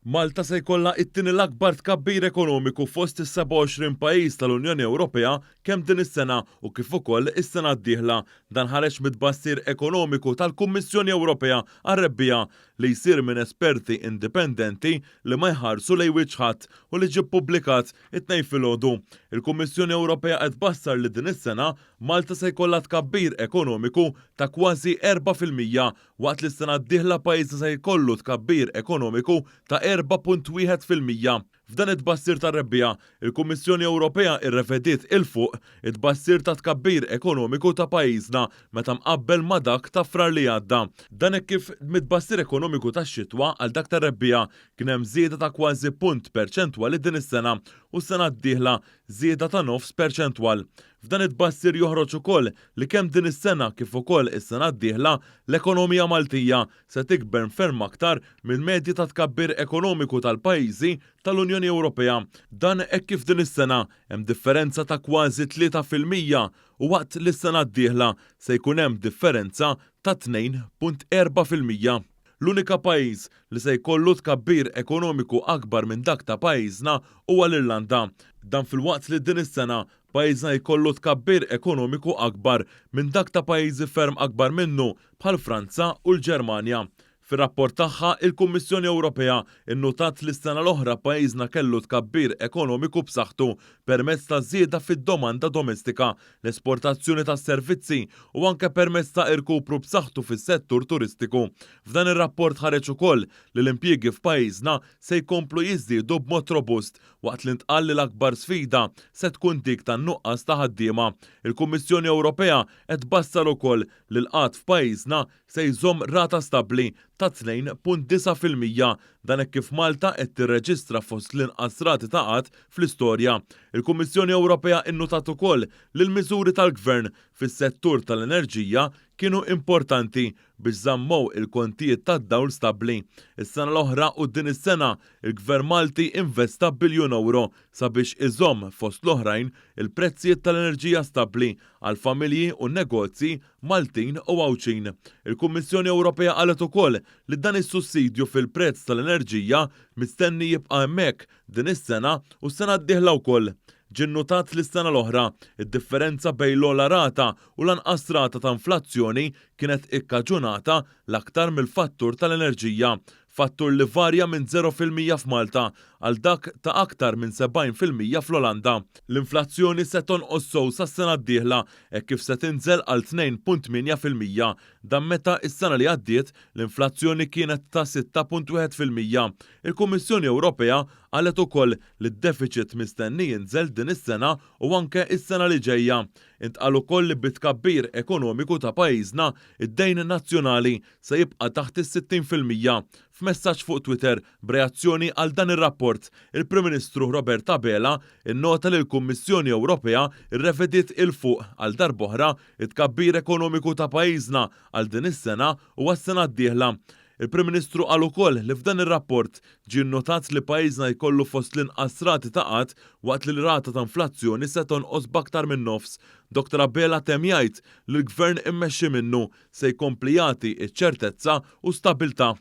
Malta se jkollha it-tieni l-akbar tkabbir ekonomiku fost is-27 pajjiż tal-Unjoni Ewropea kemm din is-sena u kif ukoll is-sena d-dieħla. Dan ħareġ mid-tbassir ekonomiku tal-Kummissjoni Ewropea għar-rebbija li jsir minn esperti indipendenti li ma jħarsu lejn wiċċ ħadd u li ġie ppubblikat it-tnejn filgħodu. Il-Kummissjoni Ewropea qed tbassar li din is-sena Malta se jkollha tkabbir ekonomiku ta' kważi 4% waqt li s-sena d-dieħla pajjiżna se jkollu tkabbir ekonomiku ta' 4.1%. F'dan it-tbassir tar-rebbija, il-Kummissjoni Ewropea irrevediet il-fuq it-tbassir ta' tkabbir ekonomiku ta' pajjiżna meta mqabbel ma' dak ta' frar li għadda. Dan hekk kif mid-tbassir ekonomiku tax-xitwa għal dak tar-rebbija kien hemm żieda ta' kważi punt perċentwali din is-sena u s-sena d-dieħla żieda ta' 0.5%. F'dan it-tbassir joħroġ ukoll li kemm din is-sena kif ukoll is-sena d-dieħla l-ekonomija Maltija se tikber ferm aktar mill-medji ta' tkabbir ekonomiku tal-pajjiżi tal-Unjoni Ewropea. Dan hekk kif din is-sena hemm differenza ta' kważi 3% u waqt li s-sena d-dieħla se jkun hemm differenza ta' 2.4%. L-unika pajjiż li se jkollu tkabbir ekonomiku akbar minn dak ta' pajjiżna huwa l-Irlanda. Dan fil-waqt li din is-sena pajjiżna jkollu tkabbir ekonomiku akbar minn dak ta' pajjiżi ferm akbar minnu bħal Franza u l-Ġermanja. Fir-rapport tagħha, il-Kummissjoni Ewropea innotat li s-sena l-oħra pajjiżna kellu tkabbir ekonomiku b'saħħtu permezz ta' żieda fid-domanda domestika, l-esportazzjoni tas-servizzi u anke permezz ta' irkupru b'saħħtu fis-settur turistiku. F'dan ir-rapport ħareġ ukoll li l-impjiegi f'pajjiżna se jkomplu jiżdiedu b'mod robust waqt li ntqal li l-akbar sfida se tkun dik tan-nuqqas ta' ħaddiema. Il-Kummissjoni Ewropea qed tbassar ukoll li l-qatt f'pajjiżna se jżomm rata stabbli ta' 2.9%. Dan hekk kif Malta qed tirreġistra fost l-inqas rati ta' qatt fl-istorja. Il-Kummissjoni Ewropea innotat ukoll li l-miżuri tal-Gvern fis-settur tal-enerġija kienu importanti biex żammew il-kontijiet tad-dawl stabbli. Is-sena l-oħra u din is-sena il-Gvern Malti investa biljun euro sabiex iżomm fost l-oħrajn il-prezzijiet tal-enerġija stabbli għal familji u negozji Maltin u Għawċin. Il-Kummissjoni Ewropea qalet ukoll li dan is-sussidju fil-prezz tal-enerġija mistenni jibqa' hemmhekk din is-sena u s-sena d-dieħla wkoll. Ġie nnotat li s-sena l-oħra id-differenza bejn l-ogħla rata u l-anqas rata ta' inflazzjoni kienet ikkaġunata l-aktar mill-fattur tal-enerġija, fattur li varja minn 0% f'Malta għal dak ta' aktar minn 70% fl-Olanda. L-inflazzjoni se tonqos sew sas-sena d-dieħla hekk kif se tinżel għal 2.8%. Dan meta s-sena li għaddiet l-inflazzjoni kienet ta' 6.1%. Il-Kummissjoni Ewropea qalet ukoll li d-deficit mistenni jinżel din is-sena u anke is-sena li ġejja. Intqal ukoll li bit-tkabbir ekonomiku ta' pajjiżna id-dejn nazzjonali se jibqa' taħt is-60%. F'messaġġ fuq Twitter b'reazzjoni għal dan ir-rapport, il-Prim Ministru Robert Abela innota li l-Kummissjoni Ewropea rrevediet il-fuq għal darb'oħra it-tkabbir ekonomiku ta' pajjiżna għal din is-sena u għas-sena d-dieħla. Il-Prim Ministru qal ukoll li f'dan ir-rapport ġie nnotat li pajjiżna jkollu fost l-inqas rati ta' qatt waqt li l-rata ta' inflazzjoni se tonqos b'aktar minn nofs. Dr. Abela temm jgħid li l-Gvern immexxi minnu se jkompli jagħti ċ-ċertezza u stabbiltà